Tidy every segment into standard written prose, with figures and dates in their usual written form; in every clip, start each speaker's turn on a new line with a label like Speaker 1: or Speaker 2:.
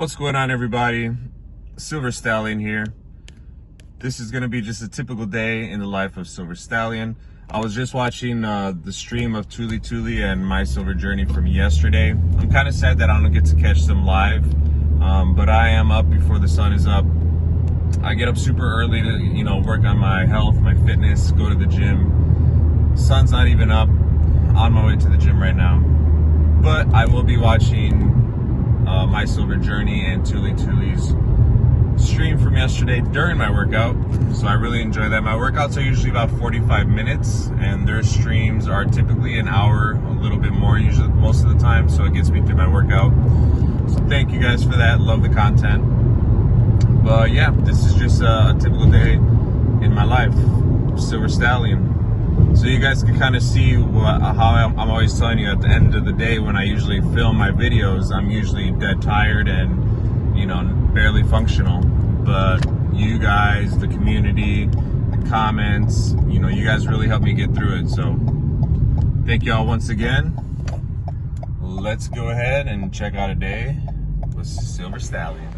Speaker 1: What's going on, everybody? Silver Stallion here. This is going to be just a typical day in the life of Silver Stallion. I was just watching the stream of Tuli Tuli and my Silver Journey from yesterday. I'm kind of sad that I don't get to catch them live, but I am up before the sun is up. I get up super early to, work on my health, my fitness, go to the gym. Sun's not even up. On my way to the gym right now. But I will be watching my Silver Journey and Tuli Tuli's stream from yesterday during my workout. So I really enjoy that. My workouts are usually about 45 minutes and their streams are typically an hour, a little bit more usually most of the time. So it gets me through my workout. So thank you guys for that. Love the content. But yeah, this is just a typical day in my life. Silver Stallion. So you guys can kind of see how I'm always telling you at the end of the day when I usually film my videos, I'm usually dead tired and, barely functional. But you guys, the community, the comments, you guys really help me get through it. So thank y'all once again. Let's go ahead and check out a day with Silver Stallion.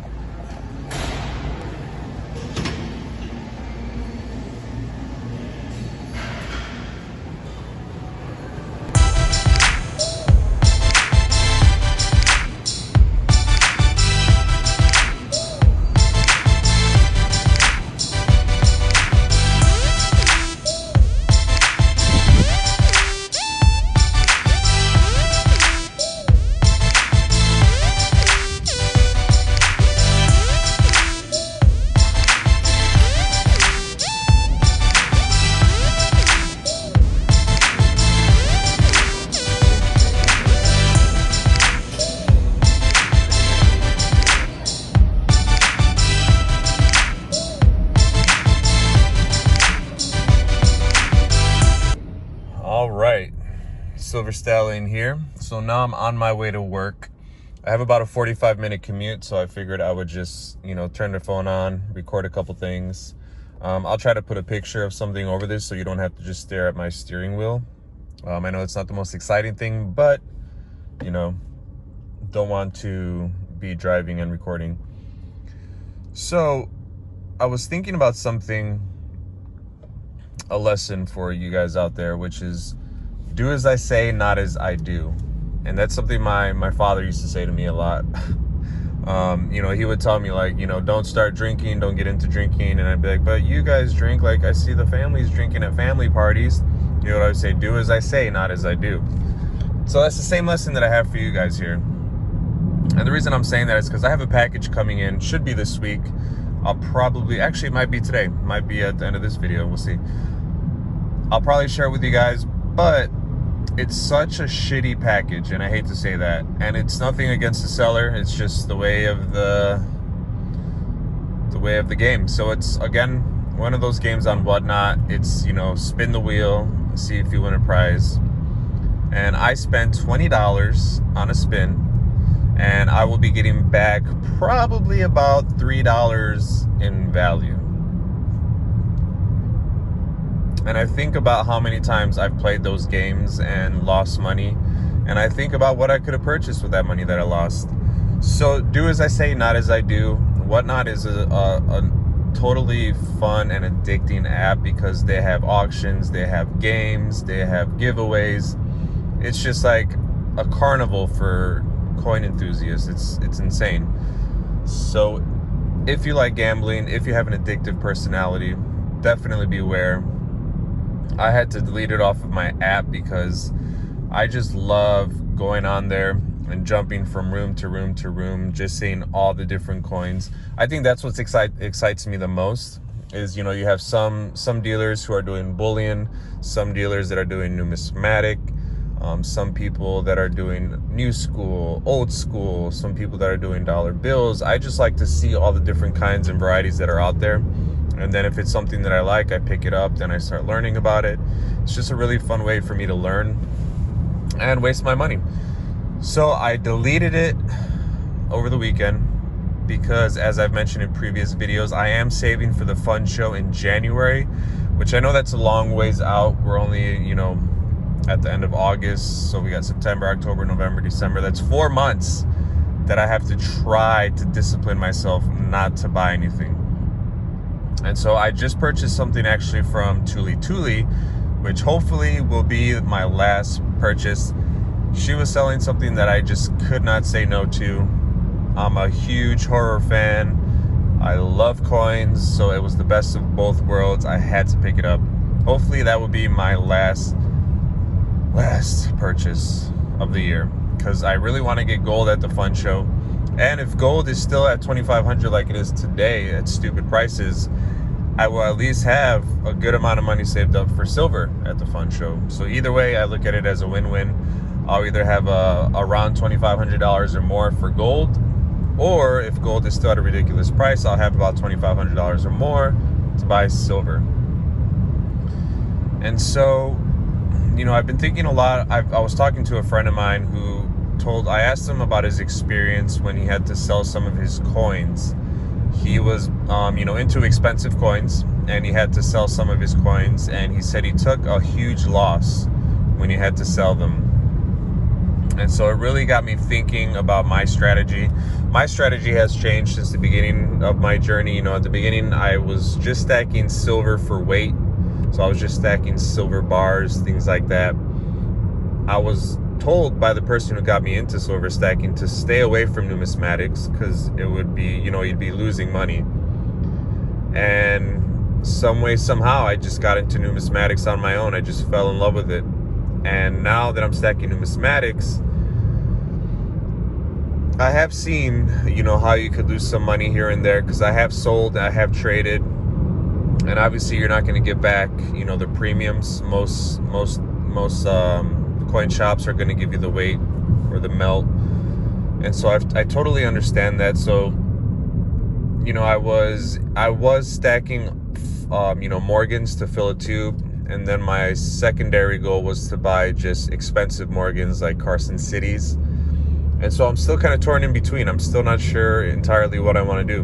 Speaker 1: Silver Stallion here. So now I'm on my way to work. I have about a 45-minute commute, so I figured I would just, turn the phone on, record a couple things. I'll try to put a picture of something over this so you don't have to just stare at my steering wheel. I know it's not the most exciting thing, but, don't want to be driving and recording. So I was thinking about something, a lesson for you guys out there, which is do as I say, not as I do. And that's something my father used to say to me a lot. He would tell me don't start drinking, don't get into drinking. And I'd be like, but you guys drink, I see the families drinking at family parties. What I would say, do as I say, not as I do. So that's the same lesson that I have for you guys here. And the reason I'm saying that is because I have a package coming in, should be this week. It might be today, might be at the end of this video, we'll see. I'll probably share it with you guys, but it's such a shitty package, and I hate to say that. And it's nothing against the seller. It's just the way of the game. So it's, again, one of those games on Whatnot. It's, spin the wheel, see if you win a prize. And I spent $20 on a spin, and I will be getting back probably about $3 in value. And I think about how many times I've played those games and lost money. And I think about what I could have purchased with that money that I lost. So do as I say, not as I do. Whatnot is a totally fun and addicting app because they have auctions, they have games, they have giveaways. It's just like a carnival for coin enthusiasts. It's insane. So if you like gambling, if you have an addictive personality, definitely beware. I had to delete it off of my app because I just love going on there and jumping from room to room to room, just seeing all the different coins. I think that's what excites me the most is, you have some dealers who are doing bullion, some dealers that are doing numismatic, some people that are doing new school, old school, some people that are doing dollar bills. I just like to see all the different kinds and varieties that are out there. And then if it's something that I like, I pick it up, then I start learning about it. It's just a really fun way for me to learn and waste my money. So I deleted it over the weekend because, as I've mentioned in previous videos, I am saving for the fun show in January, which I know that's a long ways out. We're only, at the end of August. So we got September, October, November, December. That's 4 months. that I have to try to discipline myself not to buy anything. And so I just purchased something actually from Tuli, which hopefully will be my last purchase. She was selling something that I just could not say no to. I'm a huge horror fan. I love coins, so it was the best of both worlds. I had to pick it up. Hopefully that will be my last purchase of the year, because I really want to get gold at the fun show. And if gold is still at $2,500 like it is today at stupid prices, I will at least have a good amount of money saved up for silver at the fun show. So either way, I look at it as a win-win. I'll either have around $2,500 or more for gold, or if gold is still at a ridiculous price, I'll have about $2,500 or more to buy silver. And so, I've been thinking a lot. I was talking to a friend of mine who I asked him about his experience when he had to sell some of his coins. He was, into expensive coins, and he had to sell some of his coins, and he said he took a huge loss when he had to sell them. And so it really got me thinking about my strategy. My strategy has changed since the beginning of my journey. At the beginning, I was just stacking silver for weight. So I was just stacking silver bars, things like that. I was told by the person who got me into silver stacking to stay away from numismatics, because it would be, you'd be losing money. And some way, somehow, I just got into numismatics on my own. I just fell in love with it. And now that I'm stacking numismatics, I have seen, how you could lose some money here and there, because I have sold, I have traded, and obviously you're not going to get back, the premiums. Most coin shops are going to give you the weight or the melt, and so I totally understand that. So I was stacking Morgans to fill a tube, and then my secondary goal was to buy just expensive Morgans like Carson Cities. And so I'm still kind of torn in between. I'm still not sure entirely what I want to do.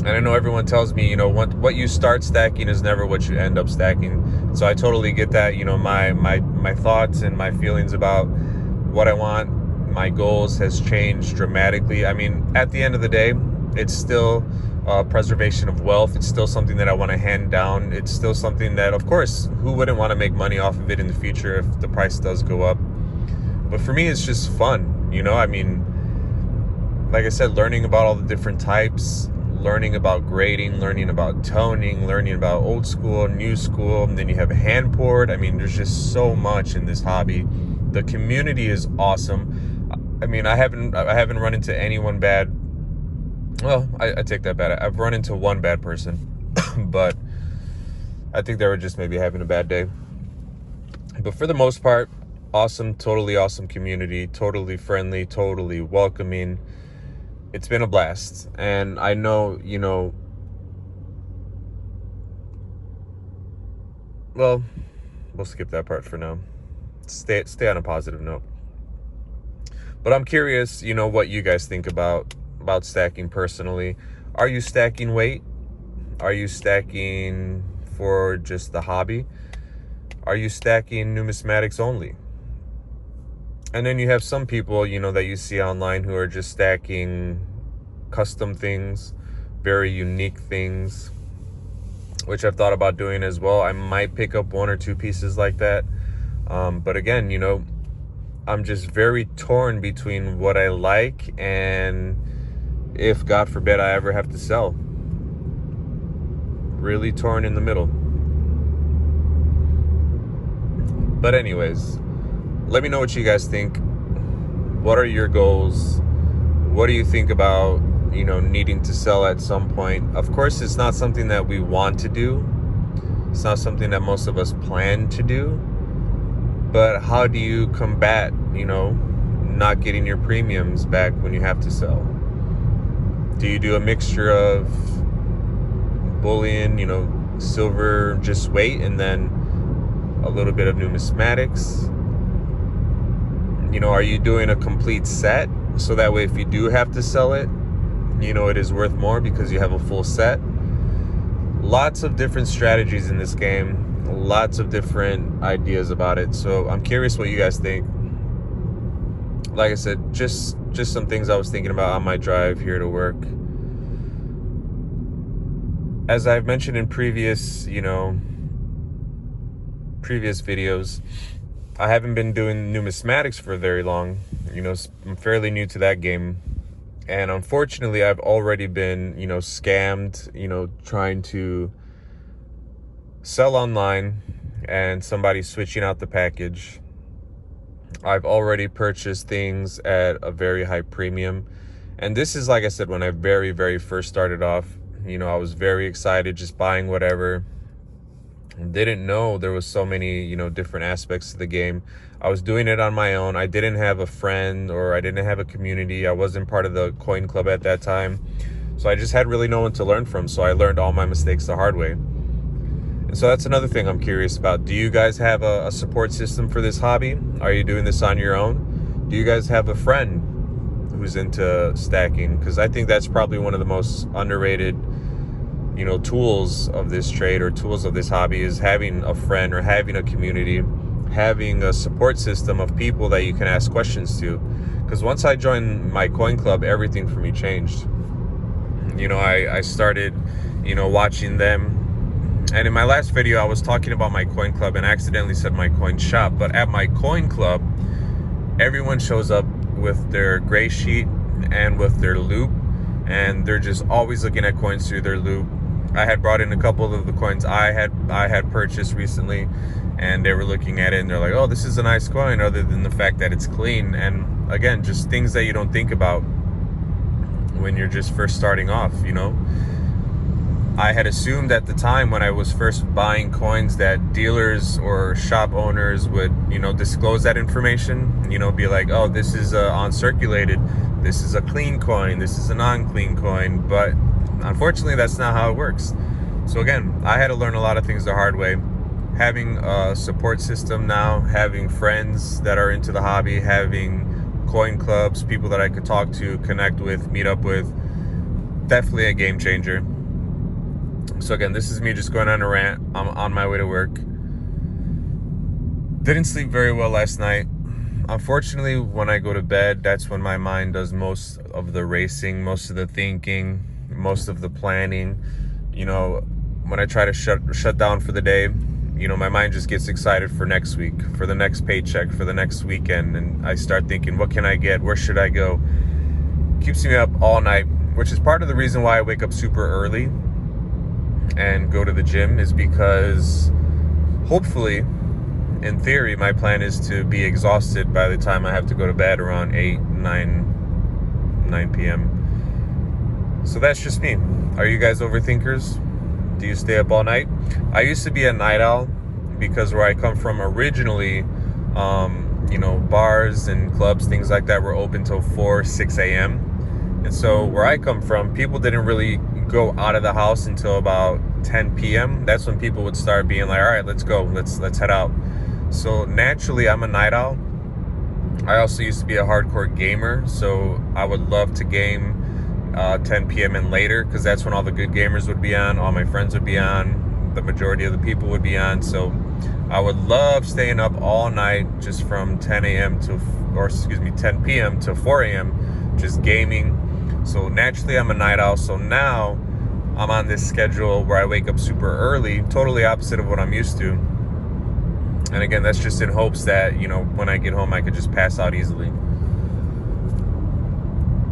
Speaker 1: And I know everyone tells me, what you start stacking is never what you end up stacking. So I totally get that. My thoughts and my feelings about what I want, my goals has changed dramatically. I mean, at the end of the day, it's still preservation of wealth. It's still something that I want to hand down. It's still something that, of course, who wouldn't want to make money off of it in the future if the price does go up? But for me, it's just fun. I mean, like I said, learning about all the different types, learning about grading, learning about toning, learning about old school, new school, and then you have hand poured. I mean, there's just so much in this hobby. The community is awesome. I mean, I haven't run into anyone bad. Well, I take that back. I've run into one bad person, but I think they were just maybe having a bad day. But for the most part, awesome, totally awesome community, totally friendly, totally welcoming. It's been a blast. And I know, well, we'll skip that part for now. Stay on a positive note. But I'm curious, what you guys think about stacking personally. Are you stacking weight? Are you stacking for just the hobby? Are you stacking numismatics only? And then you have some people, that you see online who are just stacking custom things, very unique things, which I've thought about doing as well. I might pick up one or two pieces like that. But again, I'm just very torn between what I like and if, God forbid, I ever have to sell. Really torn in the middle. But anyways, let me know what you guys think. What are your goals? What do you think about, needing to sell at some point? Of course, it's not something that we want to do. It's not something that most of us plan to do. But how do you combat, not getting your premiums back when you have to sell? Do you do a mixture of bullion, silver, just weight, and then a little bit of numismatics? Are you doing a complete set so that way if you do have to sell it, it is worth more because you have a full set? Lots of different strategies in this game, lots of different ideas about it. So I'm curious what you guys think. like I said, just some things I was thinking about on my drive here to work. As I've mentioned in previous videos, I haven't been doing numismatics for very long. I'm fairly new to that game. And unfortunately, I've already been, scammed, trying to sell online and somebody switching out the package. I've already purchased things at a very high premium. And this is, like I said, when I very, very first started off. I was very excited, just buying whatever. Didn't know there was so many, different aspects to the game. I was doing it on my own. I didn't have a friend, or I didn't have a community. I wasn't part of the coin club at that time. So I just had really no one to learn from. So I learned all my mistakes the hard way. And so that's another thing I'm curious about. Do you guys have a support system for this hobby? Are you doing this on your own? Do you guys have a friend who's into stacking? Because I think that's probably one of the most underrated tools of this trade, or tools of this hobby, is having a friend or having a community, having a support system of people that you can ask questions to. Because once I joined my coin club, everything for me changed. I started, watching them. And in my last video, I was talking about my coin club and accidentally said my coin shop. But at my coin club, everyone shows up with their gray sheet and with their loop, and they're just always looking at coins through their loop. I had brought in a couple of the coins I had purchased recently, and they were looking at it and they're like, oh, this is a nice coin, other than the fact that it's clean. And again, just things that you don't think about when you're just first starting off. I had assumed at the time when I was first buying coins that dealers or shop owners would, disclose that information, be like, oh, this is uncirculated, this is a clean coin, this is a non-clean coin. But unfortunately, that's not how it works. So again, I had to learn a lot of things the hard way. Having a support system now, having friends that are into the hobby, having coin clubs, people that I could talk to, connect with, meet up with, definitely a game changer. So again, this is me just going on a rant. I'm on my way to work. Didn't sleep very well last night. Unfortunately, when I go to bed, that's when my mind does most of the racing, most of the thinking, most of the planning. When I try to shut down for the day, my mind just gets excited for next week, for the next paycheck, for the next weekend. And I start thinking, what can I get? Where should I go? Keeps me up all night, which is part of the reason why I wake up super early and go to the gym, is because hopefully, in theory, my plan is to be exhausted by the time I have to go to bed around 9 p.m. So that's just me. Are you guys overthinkers? Do you stay up all night? I used to be a night owl, because where I come from originally, bars and clubs, things like that, were open till 6 a.m. And so where I come from, people didn't really go out of the house until about 10 p.m. That's when people would start being like, all right, let's go, let's head out. So naturally, I'm a night owl. I also used to be a hardcore gamer, so I would love to game 10 p.m. and later, because that's when all the good gamers would be on, all my friends would be on, the majority of the people would be on. So I would love staying up all night, just from 10 p.m. to 4 a.m. just gaming. So naturally, I'm a night owl. So now I'm on this schedule where I wake up super early, totally opposite of what I'm used to. And again, that's just in hopes that, when I get home, I could just pass out easily.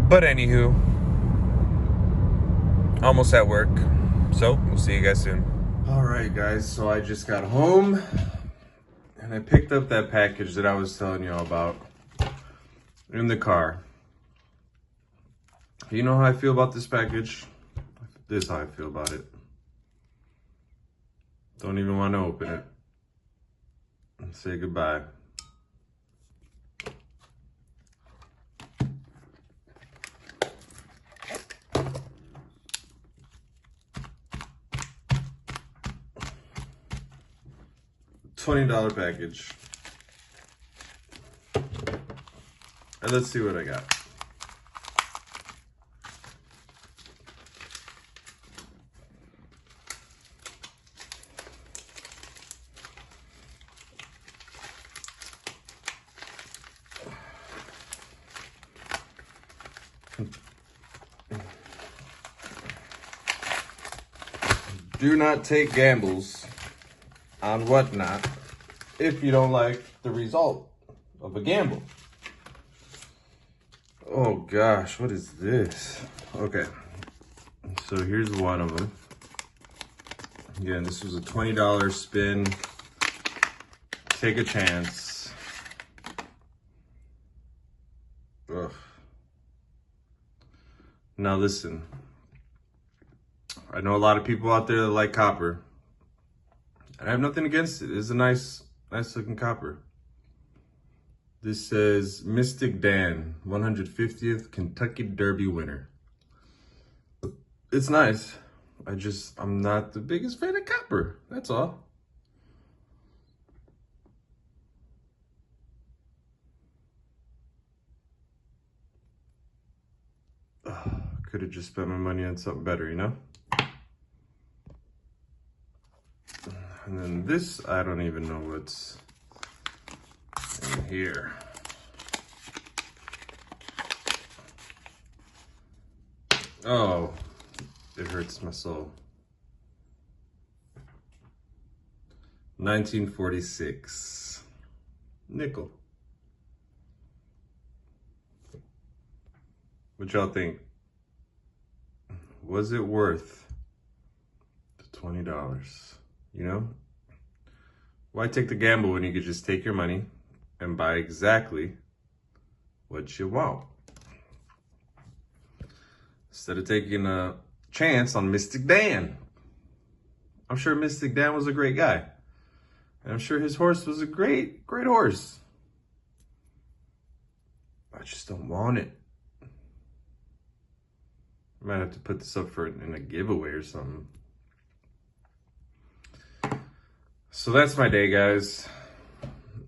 Speaker 1: But anywho, almost at work. So we'll see you guys soon. All right, guys. So I just got home and I picked up that package that I was telling you all about in the car. You know how I feel about this package? This is how I feel about it. Don't even want to open it and say goodbye. $20 package. And let's see what I got. do not take gambles on whatnot if you don't like the result of a gamble. Oh gosh, what is this? Okay, so here's one of them. Again, this was a $20 spin. Take a chance. Ugh. Now listen, I know a lot of people out there that like copper. I have nothing against it. It's a nice looking copper. This says Mystic Dan, 150th Kentucky Derby winner. It's nice. I'm not the biggest fan of copper. That's all. Could have just spent my money on something better, you know? And then this, I don't even know what's in here. Oh, it hurts my soul. 1946. Nickel. What y'all think? Was it worth the $20? You know? Why take the gamble when you could just take your money and buy exactly what you want? Instead of taking a chance on Mystic Dan. I'm sure Mystic Dan was a great guy. And I'm sure his horse was a great horse. I just don't want it. I might have to put this up in a giveaway or something. So that's my day, guys.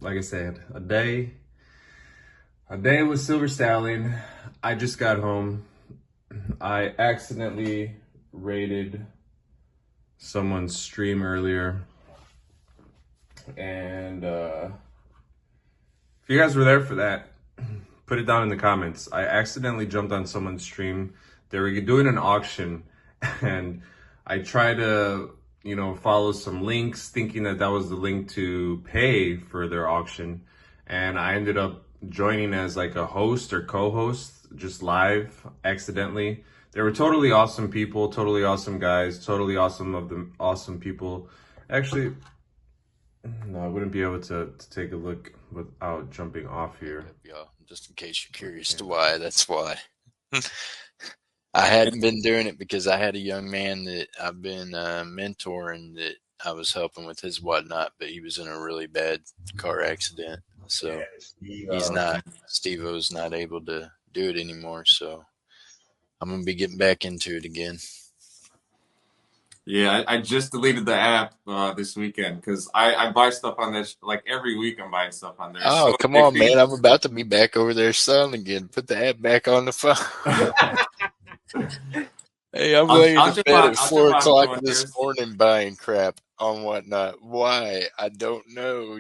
Speaker 1: Like I said, a day with Silver Stallion. I just got home. I accidentally raided someone's stream earlier. And if you guys were there for that, put it down in the comments. I accidentally jumped on someone's stream. They were doing an auction, and I tried to, follow some links thinking that was the link to pay for their auction. And I ended up joining as like a host or co-host, just live accidentally. They were totally awesome people, totally awesome guys, totally awesome people. Actually, no, I wouldn't be able to take a look without jumping off here.
Speaker 2: Yeah, just in case you're curious to why, that's why. I hadn't been doing it because I had a young man that I've been mentoring that I was helping with his whatnot, but he was in a really bad car accident. So Steve-O's not able to do it anymore. So I'm going to be getting back into it again.
Speaker 3: Yeah, I just deleted the app this weekend because I buy stuff on this. Like every week I'm buying stuff on there.
Speaker 2: Oh,
Speaker 3: so
Speaker 2: come on, man. I'm about to be back over there selling again. Put the app back on the phone. Hey, I'm laying in bed at 4 o'clock this morning buying crap on whatnot. Why? I don't know.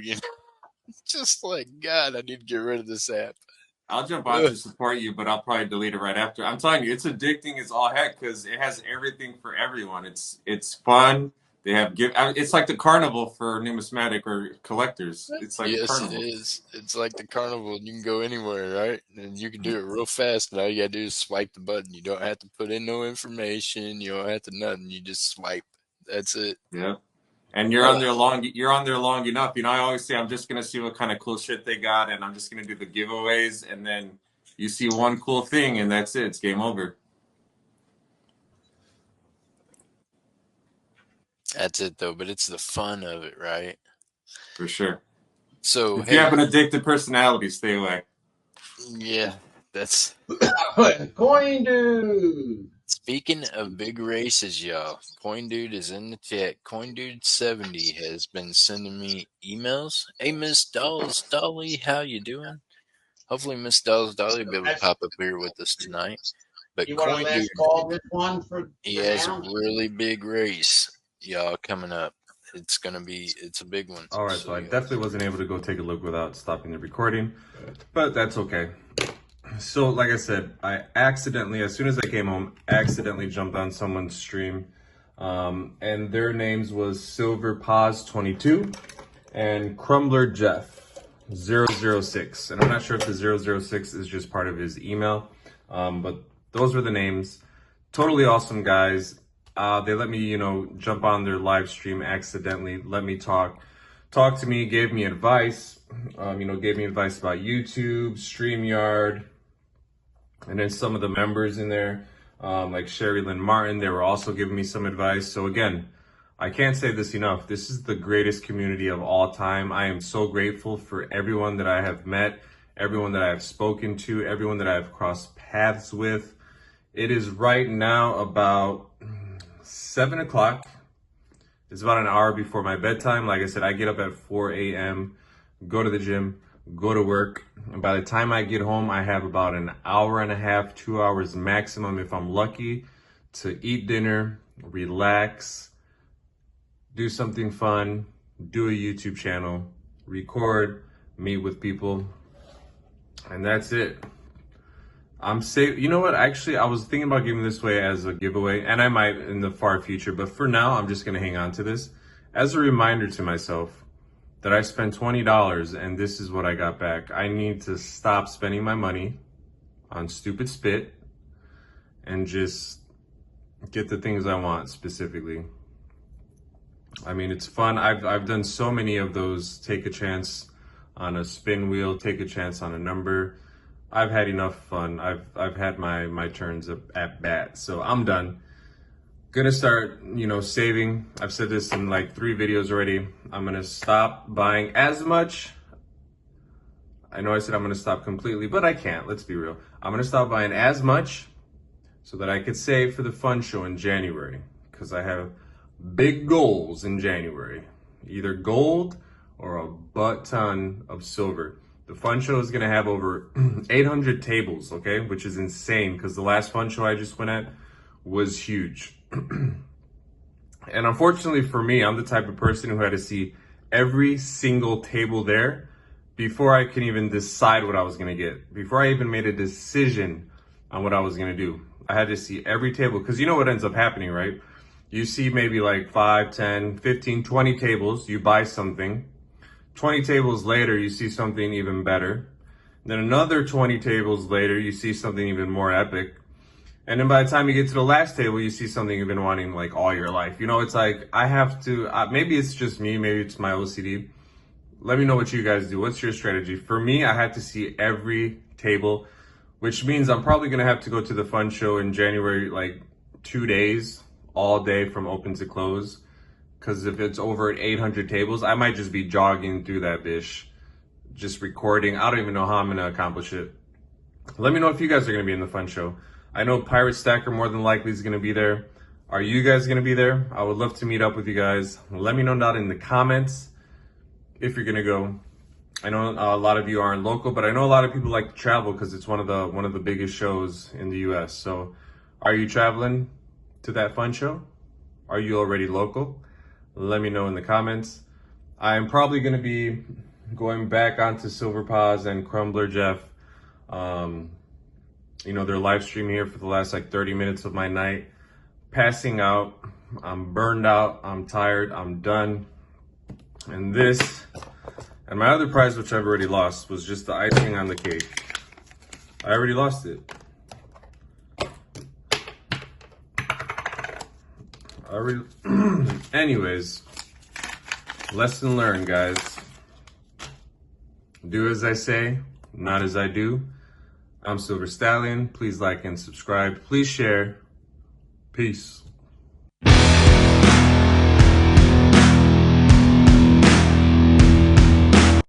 Speaker 2: Just like, God, I need to get rid of this app.
Speaker 3: I'll jump on to support you, but I'll probably delete it right after. I'm telling you, it's addicting as all heck because it has everything for everyone. It's fun. They have it's like the carnival for numismatic or collectors. It's like
Speaker 2: yes, it is. It's like the carnival. You can go anywhere, right? And you can do it real fast. And all you gotta do is swipe the button. You don't have to put in no information. You don't have to nothing. You just swipe. That's it.
Speaker 3: Yeah. And you're on there long enough. I always say I'm just gonna see what kind of cool shit they got, and I'm just gonna do the giveaways, and then you see one cool thing, and that's it. It's game over.
Speaker 2: That's it, though. But it's the fun of it, right?
Speaker 3: For sure.
Speaker 2: So
Speaker 3: if you have an addicted personality, stay away.
Speaker 2: Yeah, that's
Speaker 4: Coin Dude.
Speaker 2: Speaking of big races, y'all, Coin Dude is in the chat. Coin Dude 70 has been sending me emails. Hey, Miss Dolly, how you doing? Hopefully, Miss Dolly will be able to pop up here with us tonight. But
Speaker 4: you want to last call this one for?
Speaker 2: He has a really big race, y'all, coming up. It's a big one.
Speaker 1: All right, so I definitely wasn't able to go take a look without stopping the recording, but that's okay. So like I said, I accidentally, as soon as I came home, accidentally jumped on someone's stream. And their names was Silver Pause 22 and Crumbler Jeff 006. And I'm not sure if the 006 is just part of his email, but those were the names. Totally awesome guys. They let me, jump on their live stream accidentally, let me talk to me, gave me advice, gave me advice about YouTube, StreamYard, and then some of the members in there, like Sherry Lynn Martin, they were also giving me some advice. So again, I can't say this enough. This is the greatest community of all time. I am so grateful for everyone that I have met, everyone that I have spoken to, everyone that I have crossed paths with. It is right now about 7 o'clock. It's about an hour before my bedtime. Like I said, I get up at 4 a.m., go to the gym, go to work. And by the time I get home, I have about an hour and a half, 2 hours maximum, if I'm lucky, to eat dinner, relax, do something fun, do a YouTube channel, record, meet with people, and that's it. I'm safe. You know what? Actually, I was thinking about giving this away as a giveaway, and I might in the far future, but for now, I'm just going to hang on to this as a reminder to myself that I spent $20 and this is what I got back. I need to stop spending my money on stupid spit and just get the things I want specifically. I mean, it's fun. I've done so many of those. Take a chance on a spin wheel, take a chance on a number. I've had enough fun. I've had my turns at bat, so I'm done. Gonna start, saving. I've said this in like 3 videos already. I'm gonna stop buying as much. I know I said I'm gonna stop completely, but I can't. Let's be real. I'm gonna stop buying as much so that I could save for the fun show in January, because I have big goals in January. Either gold or a butt ton of silver. The fun show is gonna have over 800 tables, okay? Which is insane, because the last fun show I just went at was huge. And unfortunately for me, I'm the type of person who had to see every single table there before I can even decide what I was gonna get. Before I even made a decision on what I was gonna do. I had to see every table, because you know what ends up happening, right? You see maybe like 5, 10, 15, 20 tables, you buy something. 20 tables later, you see something even better. Then another 20 tables later, you see something even more epic. And then by the time you get to the last table, you see something you've been wanting like all your life. It's like, I have to, maybe it's just me, maybe it's my OCD. Let me know what you guys do. What's your strategy? For me, I had to see every table, which means I'm probably gonna have to go to the fun show in January, like 2 days, all day from open to close. Because if it's over 800 tables, I might just be jogging through that bitch, just recording. I don't even know how I'm gonna accomplish it. Let me know if you guys are gonna be in the fun show. I know Pirate Stacker more than likely is gonna be there. Are you guys gonna be there? I would love to meet up with you guys. Let me know down in the comments if you're gonna go. I know a lot of you aren't local, but I know a lot of people like to travel because it's one of the biggest shows in the US. So are you traveling to that fun show? Are you already local? Let me know in the comments. I'm probably gonna be going back onto Silver Paws and Crumbler Jeff. They're live streaming here for the last like 30 minutes of my night. Passing out. I'm burned out. I'm tired. I'm done. And this, and my other prize, which I've already lost, was just the icing on the cake. I already lost it. Anyways, lesson learned, guys. Do as I say, not as I do. I'm Silver Stallion. Please like and subscribe. Please share. Peace.